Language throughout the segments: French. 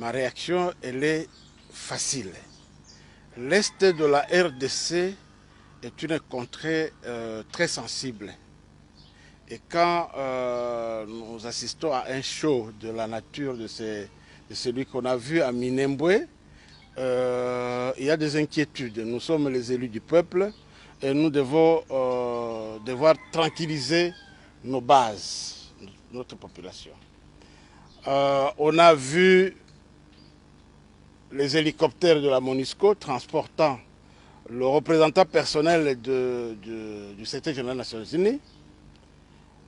Ma réaction, elle est facile. L'Est de la RDC est une contrée très sensible. Et quand nous assistons à un show de la nature de celui qu'on a vu à Minembwe, il y a des inquiétudes. Nous sommes les élus du peuple et nous devons devoir tranquilliser nos bases, notre population. On a vu les hélicoptères de la MONUSCO transportant le représentant personnel du secrétaire général des Nations Unies.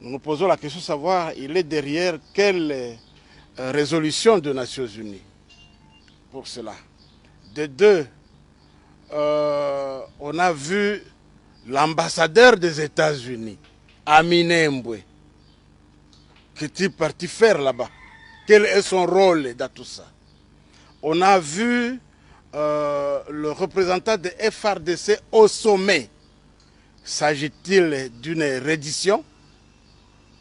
Nous nous posons la question de savoir, il est derrière quelle résolution des Nations Unies pour cela. De deux, on a vu l'ambassadeur des États-Unis à Minembwe. Qu'est-il parti faire là-bas? Quel est son rôle dans tout ça? On a vu le représentant de FRDC au sommet. S'agit-il d'une reddition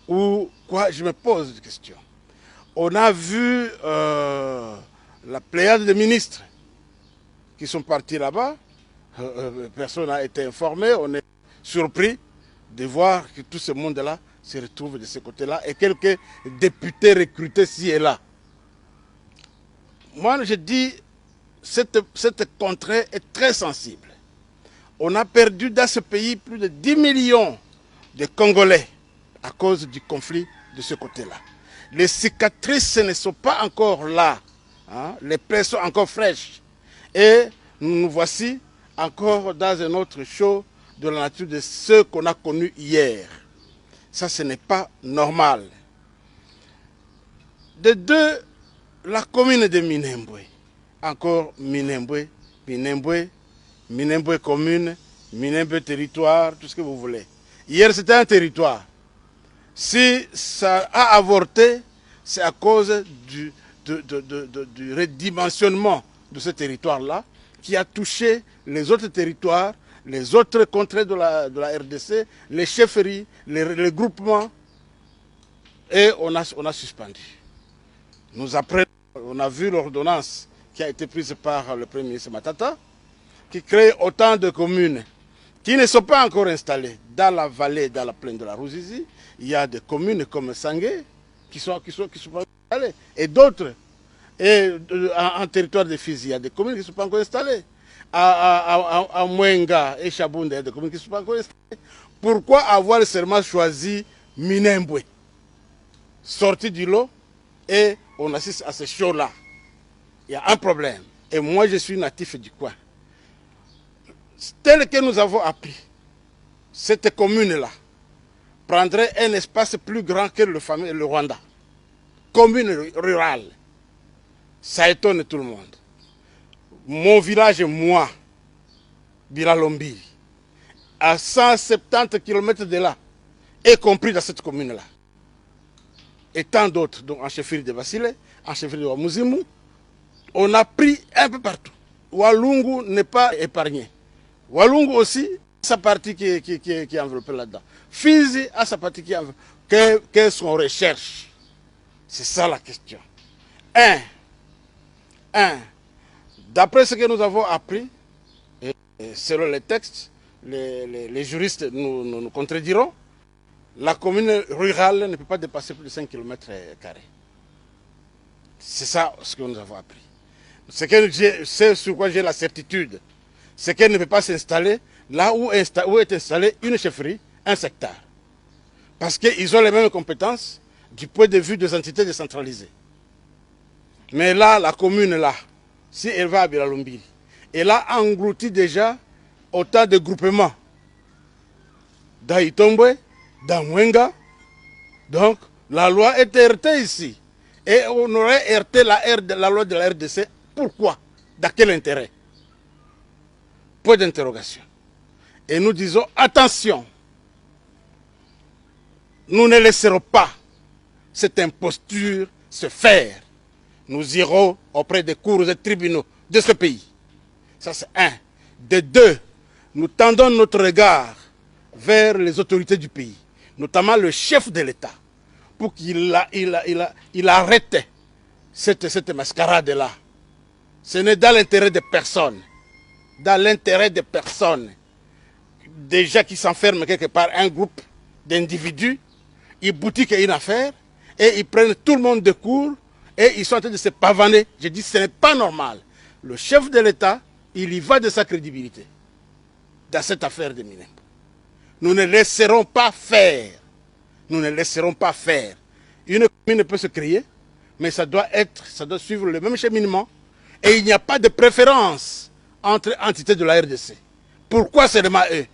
ou quoi? Je me pose des questions. On a vu la pléiade de ministres qui sont partis là-bas. Personne n'a été informé. On est surpris de voir que tout ce monde-là se retrouve de ce côté-là et quelques députés recrutés ci et là. Moi, je dis, cette contrée est très sensible. On a perdu dans ce pays plus de 10 millions de Congolais à cause du conflit de ce côté-là. Les cicatrices ne sont pas encore là. Hein? Les plaies sont encore fraîches. Et nous voici encore dans un autre show de la nature de ce qu'on a connu hier. Ça, ce n'est pas normal. De deux, la commune de Minembwe. Encore Minembwe, Minembwe, Minembwe commune, Minembwe territoire, tout ce que vous voulez. Hier, c'était un territoire. Si ça a avorté, c'est à cause du redimensionnement de ce territoire-là qui a touché les autres territoires, les autres contrées de la RDC, les chefferies, les groupements, et on a suspendu. On a vu l'ordonnance qui a été prise par le Premier ministre Matata, qui crée autant de communes qui ne sont pas encore installées dans la vallée, dans la plaine de la Ruzizi. Il y a des communes comme Sangué qui sont pas installées. Et d'autres, en territoire de Fizi, il y a des communes qui ne sont pas encore installées. À Mwenga et Chabunda, il y a des communes qui ne sont pas encore installées. Pourquoi avoir seulement choisi Minembwe, sorti du lot, et on assiste à ce show-là? Il y a un problème. Et moi, je suis natif du coin. Tel que nous avons appris, cette commune-là prendrait un espace plus grand que le Rwanda. Commune rurale. Ça étonne tout le monde. Mon village, moi, Biralombiri, à 170 km de là, est compris dans cette commune-là. Et tant d'autres, donc en chefferie de Basile, en chefferie de Wamuzimu, on a pris un peu partout. Walungu n'est pas épargné. Walungu aussi, sa partie qui est enveloppée là-dedans. Fizi a sa partie qui est enveloppée. Qu'est-ce qu'on recherche? C'est ça la question. D'après ce que nous avons appris, et selon les textes, les juristes nous contrediront, la commune rurale ne peut pas dépasser plus de 5 km². C'est ça ce que nous avons appris. C'est sur quoi j'ai la certitude. C'est qu'elle ne peut pas s'installer là où est installée une chefferie, un secteur. Parce qu'ils ont les mêmes compétences du point de vue des entités décentralisées. Mais là, la commune là, si elle va à Biralombiri, elle a englouti déjà autant de groupements. Dans Itombwe, dans Mwenga. Donc, la loi est heurtée ici. Et on aurait heurté la loi de la RDC. Pourquoi? Dans quel intérêt? Point d'interrogation. Et nous disons, attention, nous ne laisserons pas cette imposture se faire. Nous irons auprès des cours et tribunaux de ce pays. Ça, c'est un. De deux, nous tendons notre regard vers les autorités du pays, notamment le chef de l'État, pour qu'il arrête cette mascarade-là. Ce n'est dans l'intérêt de personne. Dans l'intérêt de personnes. Des gens qui s'enferment quelque part, un groupe d'individus, ils boutiquent une affaire et ils prennent tout le monde de court et ils sont en train de se pavaner. Je dis ce n'est pas normal. Le chef de l'État, il y va de sa crédibilité dans cette affaire de Minembwe. Nous ne laisserons pas faire. Nous ne laisserons pas faire. Une commune peut se créer, mais ça doit suivre le même cheminement. Et il n'y a pas de préférence entre entités de la RDC. Pourquoi seulement eux?